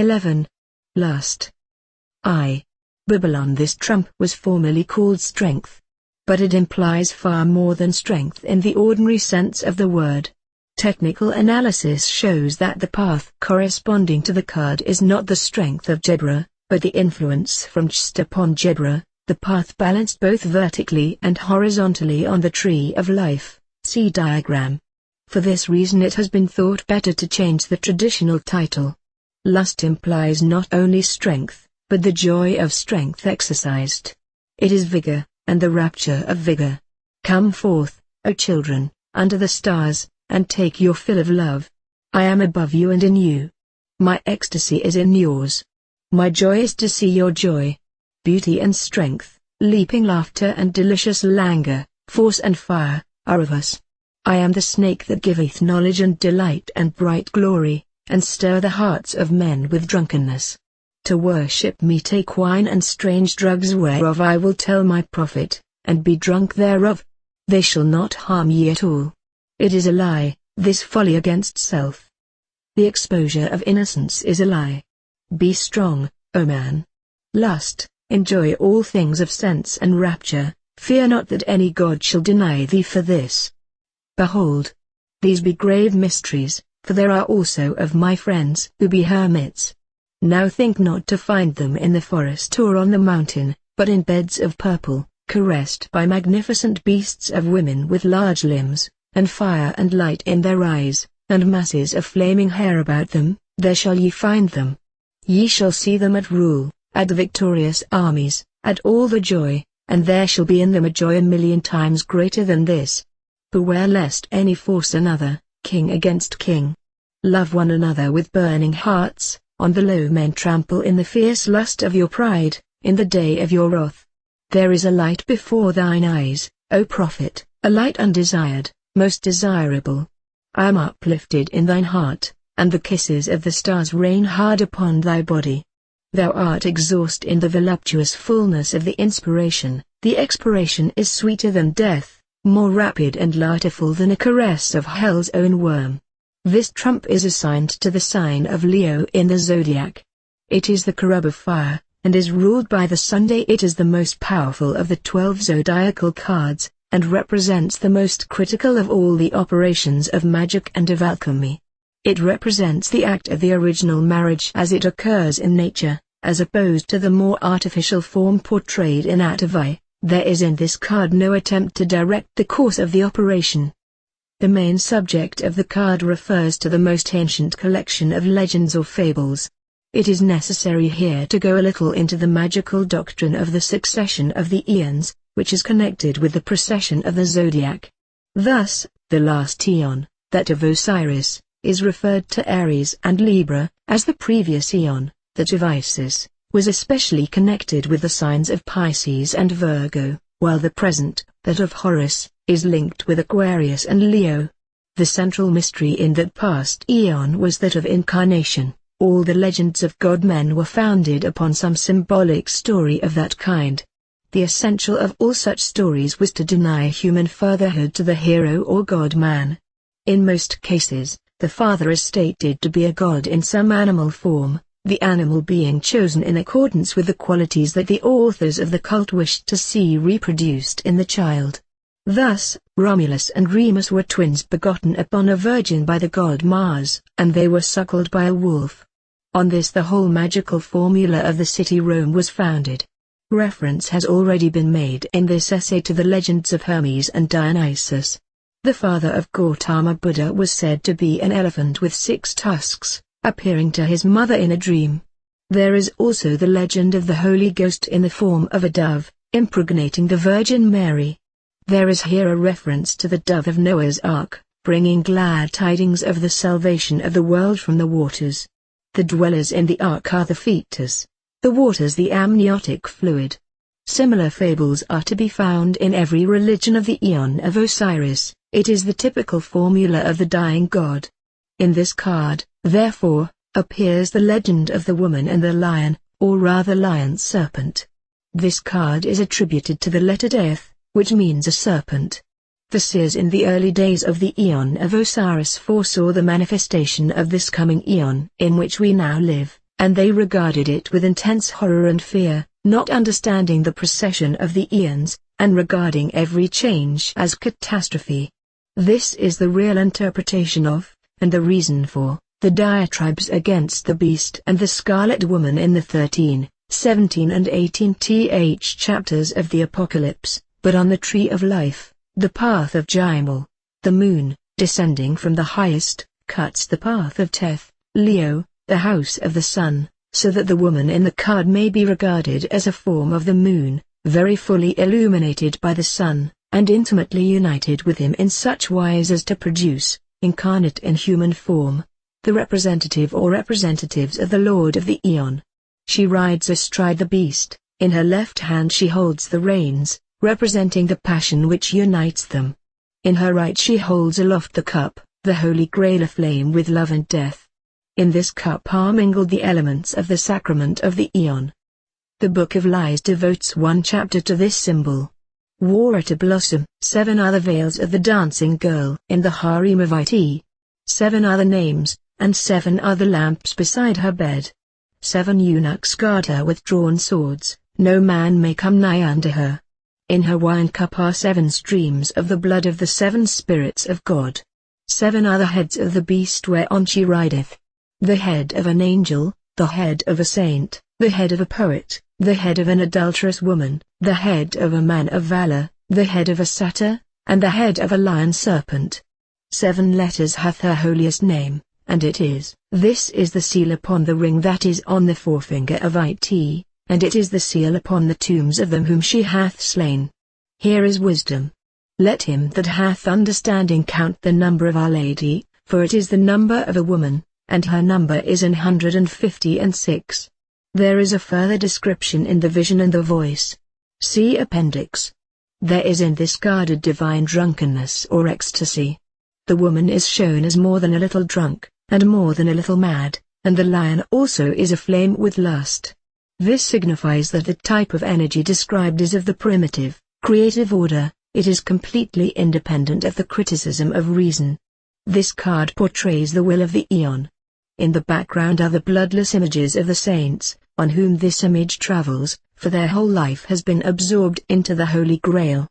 11. Lust. Babylon. This trump was formerly called strength. But it implies far more than strength in the ordinary sense of the word. Technical analysis shows that the path corresponding to the card is not the strength of Jedra, but the influence from Chst upon Jedra, the path balanced both vertically and horizontally on the tree of life, see diagram. For this reason it has been thought better to change the traditional title. Lust implies not only strength, but the joy of strength exercised. It is vigor, and the rapture of vigor. Come forth, O children, under the stars, and take your fill of love. I am above you and in you. My ecstasy is in yours. My joy is to see your joy. Beauty and strength, leaping laughter and delicious languor, force and fire, are of us. I am the snake that giveth knowledge and delight and bright glory, and stir the hearts of men with drunkenness. To worship me take wine and strange drugs whereof I will tell my prophet, and be drunk thereof. They shall not harm ye at all. It is a lie, this folly against self. The exposure of innocence is a lie. Be strong, O man. Lust, enjoy all things of sense and rapture, fear not that any god shall deny thee for this. Behold, these be grave mysteries, for there are also of my friends who be hermits. Now think not to find them in the forest or on the mountain, but in beds of purple, caressed by magnificent beasts of women with large limbs, and fire and light in their eyes, and masses of flaming hair about them, there shall ye find them. Ye shall see them at rule, at the victorious armies, at all the joy, and there shall be in them a joy 1,000,000 times greater than this. Beware lest any force another, king against king. Love one another with burning hearts. On the low men trample in the fierce lust of your pride, in the day of your wrath. There is a light before thine eyes, O prophet, a light undesired, most desirable. I am uplifted in thine heart, and the kisses of the stars rain hard upon thy body. Thou art exhaust in the voluptuous fullness of the inspiration, the expiration is sweeter than death, more rapid and lighterful than a caress of hell's own worm. This trump is assigned to the sign of Leo in the zodiac. It is the cherub of fire, and is ruled by the Sunday. It is the most powerful of the 12 zodiacal cards, and represents the most critical of all the operations of magic and of alchemy. It represents the act of the original marriage as it occurs in nature, as opposed to the more artificial form portrayed in Ixviii. There is in this card no attempt to direct the course of the operation. The main subject of the card refers to the most ancient collection of legends or fables. It is necessary here to go a little into the magical doctrine of the succession of the eons, which is connected with the precession of the zodiac. Thus, the last eon, that of Osiris, is referred to Aries and Libra, as the previous eon, that of Isis, was especially connected with the signs of Pisces and Virgo, while the present, that of Horus, is linked with Aquarius and Leo. The central mystery in that past eon was that of incarnation. All the legends of god-men were founded upon some symbolic story of that kind. The essential of all such stories was to deny human fatherhood to the hero or god-man. In most cases, the father is stated to be a god in some animal form, the animal being chosen in accordance with the qualities that the authors of the cult wished to see reproduced in the child. Thus, Romulus and Remus were twins begotten upon a virgin by the god Mars, and they were suckled by a wolf. On this the whole magical formula of the city Rome was founded. Reference has already been made in this essay to the legends of Hermes and Dionysus. The father of Gautama Buddha was said to be an elephant with 6 tusks, appearing to his mother in a dream. There is also the legend of the Holy Ghost in the form of a dove, impregnating the Virgin Mary. There is here a reference to the dove of Noah's Ark, bringing glad tidings of the salvation of the world from the waters. The dwellers in the ark are the fetus, the waters the amniotic fluid. Similar fables are to be found in every religion of the Aeon of Osiris. It is the typical formula of the dying god. In this card, therefore, appears the legend of the woman and the lion, or rather lion-serpent. This card is attributed to the letter Death, which means a serpent. The seers in the early days of the Aeon of Osiris foresaw the manifestation of this coming Aeon in which we now live, and they regarded it with intense horror and fear, not understanding the procession of the eons, and regarding every change as catastrophe. This is the real interpretation of, and the reason for, the diatribes against the beast and the Scarlet Woman in the 13, 17 and 18th chapters of the Apocalypse. But on the Tree of Life, the path of Jaimal, the moon, descending from the highest, cuts the path of Thoth, Leo, the house of the sun, so that the woman in the card may be regarded as a form of the moon, very fully illuminated by the sun, and intimately united with him in such wise as to produce, incarnate in human form, the representative or representatives of the Lord of the Eon. She rides astride the beast, in her left hand she holds the reins, representing the passion which unites them. In her right she holds aloft the cup, the Holy Grail aflame with love and death. In this cup are mingled the elements of the sacrament of the Eon. The Book of Lies devotes one chapter to this symbol. War at a Blossom. 7 are the veils of the dancing girl in the harem of it. 7 are the names, and 7 are the lamps beside her bed. 7 eunuchs guard her with drawn swords, no man may come nigh unto her. In her wine cup are 7 streams of the blood of the 7 spirits of God. 7 are the heads of the beast whereon she rideth. The head of an angel, the head of a saint, the head of a poet, the head of an adulterous woman, the head of a man of valor, the head of a satyr, and the head of a lion serpent. 7 letters hath her holiest name, and it is. This is the seal upon the ring that is on the forefinger of it, and it is the seal upon the tombs of them whom she hath slain. Here is wisdom. Let him that hath understanding count the number of Our Lady, for it is the number of a woman, and her number is 156. There is a further description in the vision and the voice. See Appendix. There is in this guarded divine drunkenness or ecstasy. The woman is shown as more than a little drunk, and more than a little mad, and the lion also is aflame with lust. This signifies that the type of energy described is of the primitive, creative order. It is completely independent of the criticism of reason. This card portrays the will of the Eon. In the background are the bloodless images of the saints, on whom this image travels, for their whole life has been absorbed into the Holy Grail.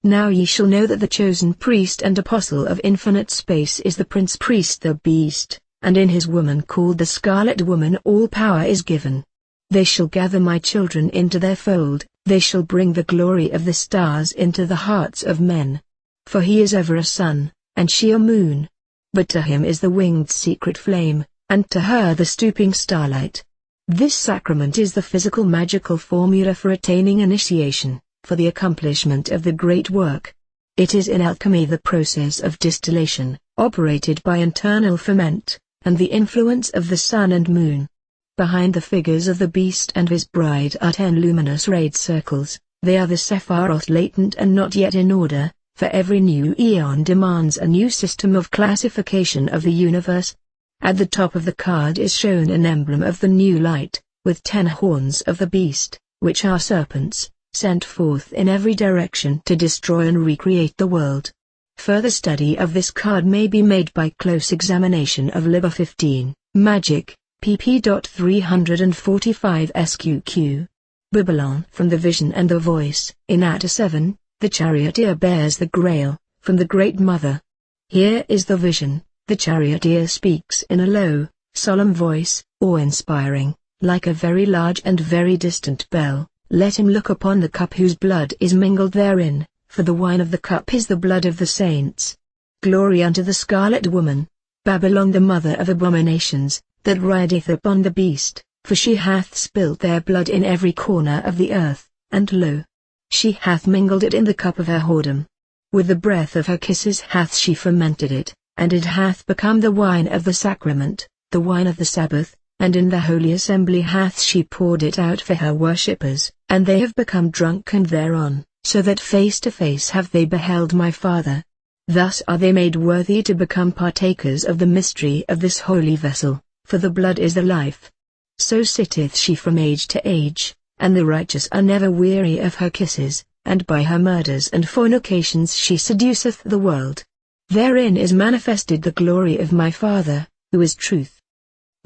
Now ye shall know that the chosen priest and apostle of infinite space is the prince priest the beast, and in his woman called the Scarlet Woman all power is given. They shall gather my children into their fold, they shall bring the glory of the stars into the hearts of men. For he is ever a sun, and she a moon. But to him is the winged secret flame, and to her the stooping starlight. This sacrament is the physical magical formula for attaining initiation, for the accomplishment of the great work. It is in alchemy the process of distillation, operated by internal ferment, and the influence of the sun and moon. Behind the figures of the beast and his bride are 10 luminous rayed circles. They are the Sephiroth latent and not yet in order, for every new eon demands a new system of classification of the universe. At the top of the card is shown an emblem of the new light, with 10 horns of the beast, which are serpents, sent forth in every direction to destroy and recreate the world. Further study of this card may be made by close examination of Liber 15, Magic, pp. 345 SQQ. Babylon. From the Vision and the Voice. In Atta 7, the charioteer bears the Grail, from the Great Mother. Here is the vision. The charioteer speaks in a low, solemn voice, awe-inspiring, like a very large and very distant bell. Let him look upon the cup whose blood is mingled therein, for the wine of the cup is the blood of the saints. Glory unto the Scarlet Woman, Babylon the mother of abominations, that rideth upon the beast, for she hath spilt their blood in every corner of the earth, and lo! She hath mingled it in the cup of her whoredom. With the breath of her kisses hath she fermented it, and it hath become the wine of the sacrament, the wine of the Sabbath, and in the holy assembly hath she poured it out for her worshippers, and they have become drunken thereon, so that face to face have they beheld my Father. Thus are they made worthy to become partakers of the mystery of this holy vessel, for the blood is the life. So sitteth she from age to age, and the righteous are never weary of her kisses, and by her murders and fornications she seduceth the world. Therein is manifested the glory of my Father, who is truth.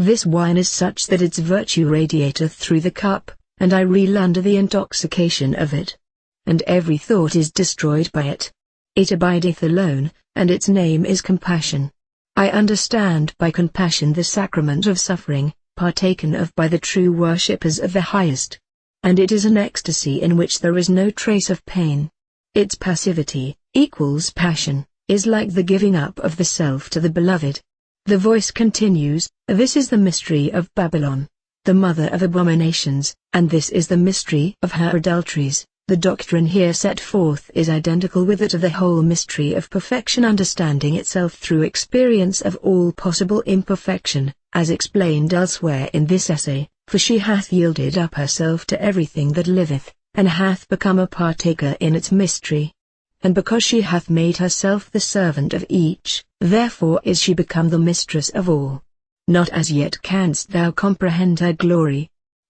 This wine is such that its virtue radiateth through the cup, and I reel under the intoxication of it. And every thought is destroyed by it. It abideth alone, and its name is compassion. I understand by compassion the sacrament of suffering, partaken of by the true worshippers of the highest. And it is an ecstasy in which there is no trace of pain. Its passivity, equals passion, is like the giving up of the self to the beloved. The voice continues, this is the mystery of Babylon, the mother of abominations, and this is the mystery of her adulteries. The doctrine here set forth is identical with that of the whole mystery of perfection, understanding itself through experience of all possible imperfection, as explained elsewhere in this essay, for she hath yielded up herself to everything that liveth, and hath become a partaker in its mystery. And because she hath made herself the servant of each, therefore is she become the mistress of all. Not as yet canst thou comprehend her glory.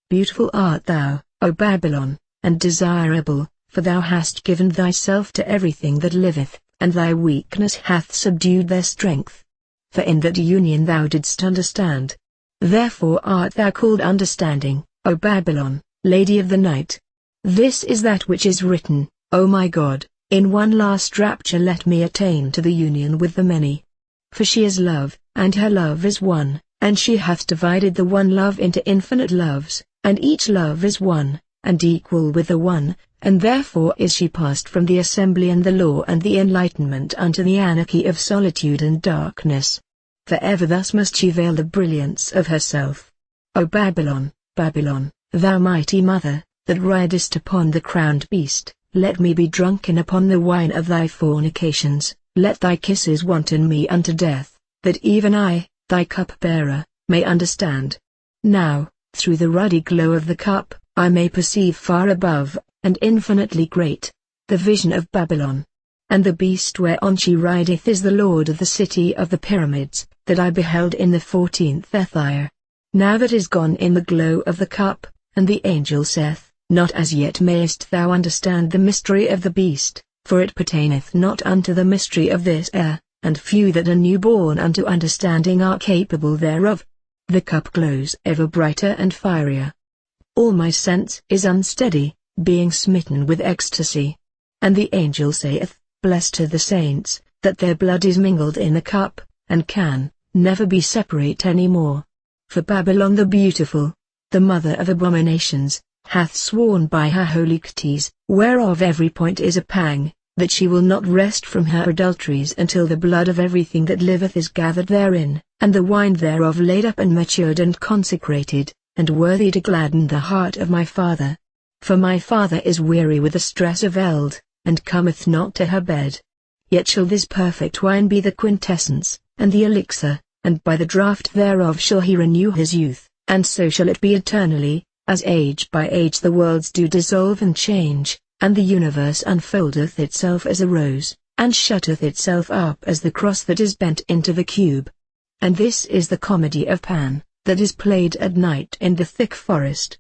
Beautiful art thou, O Babylon, and desirable, for thou hast given thyself to everything that liveth, and thy weakness hath subdued their strength. For in that union thou didst understand. Therefore art thou called understanding, O Babylon, Lady of the Night. This is that which is written, O my God, in one last rapture let me attain to the union with the many. For she is love, and her love is one, and she hath divided the one love into infinite loves, and each love is one, and equal with the one, and therefore is she passed from the assembly and the law and the enlightenment unto the anarchy of solitude and darkness. Forever thus must she veil the brilliance of herself. O Babylon, Babylon, thou mighty mother, that ridest upon the crowned beast, let me be drunken upon the wine of thy fornications, let thy kisses wanton me unto death, that even I, thy cup-bearer, may understand. Now, through the ruddy glow of the cup, I may perceive far above, and infinitely great, the vision of Babylon. And the beast whereon she rideth is the lord of the city of the pyramids, that I beheld in the 14th Ethyre. Now that is gone in the glow of the cup, and the angel saith, not as yet mayest thou understand the mystery of the beast, for it pertaineth not unto the mystery of this air, and few that are new born unto understanding are capable thereof. The cup glows ever brighter and fierier. All my sense is unsteady, being smitten with ecstasy. And the angel saith, blessed are the saints, that their blood is mingled in the cup, and can never be separate any more. For Babylon the beautiful, the mother of abominations, hath sworn by her holy Ctes, whereof every point is a pang, that she will not rest from her adulteries until the blood of everything that liveth is gathered therein, and the wine thereof laid up and matured and consecrated, and worthy to gladden the heart of my father. For my father is weary with the stress of eld, and cometh not to her bed. Yet shall this perfect wine be the quintessence, and the elixir, and by the draught thereof shall he renew his youth, and so shall it be eternally, as age by age the worlds do dissolve and change, and the universe unfoldeth itself as a rose, and shutteth itself up as the cross that is bent into the cube. And this is the comedy of Pan, that is played at night in the thick forest.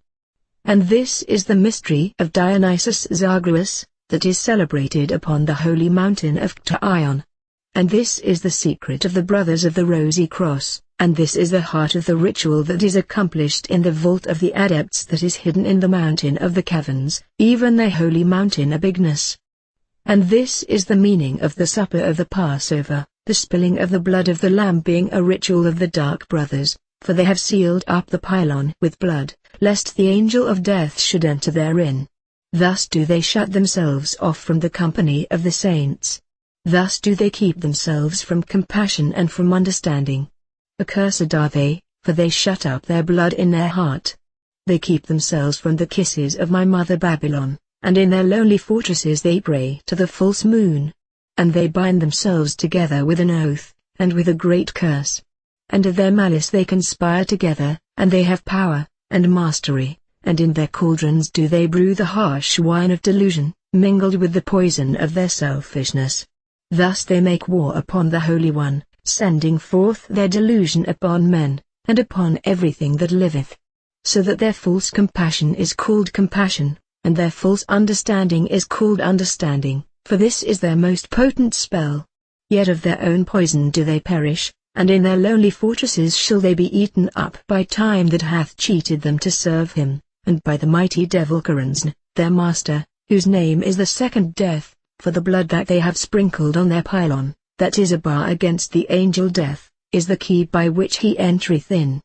And this is the mystery of Dionysus Zagreus, that is celebrated upon the holy mountain of Ctaion. And this is the secret of the Brothers of the Rosy Cross, and this is the heart of the ritual that is accomplished in the vault of the adepts that is hidden in the mountain of the caverns, even their holy mountain Abignus. And this is the meaning of the supper of the Passover, the spilling of the blood of the Lamb being a ritual of the Dark Brothers, for they have sealed up the pylon with blood, lest the angel of death should enter therein. Thus do they shut themselves off from the company of the saints. Thus do they keep themselves from compassion and from understanding. Accursed are they, for they shut up their blood in their heart. They keep themselves from the kisses of my mother Babylon, and in their lonely fortresses they pray to the false moon. And they bind themselves together with an oath, and with a great curse. And of their malice they conspire together, and they have power, and mastery, and in their cauldrons do they brew the harsh wine of delusion, mingled with the poison of their selfishness. Thus they make war upon the Holy One, sending forth their delusion upon men, and upon everything that liveth. So that their false compassion is called compassion, and their false understanding is called understanding, for this is their most potent spell. Yet of their own poison do they perish, and in their lonely fortresses shall they be eaten up by time that hath cheated them to serve him, and by the mighty devil Karansn, their master, whose name is the second death, for the blood that they have sprinkled on their pylon, that is a bar against the angel death, is the key by which he entereth in.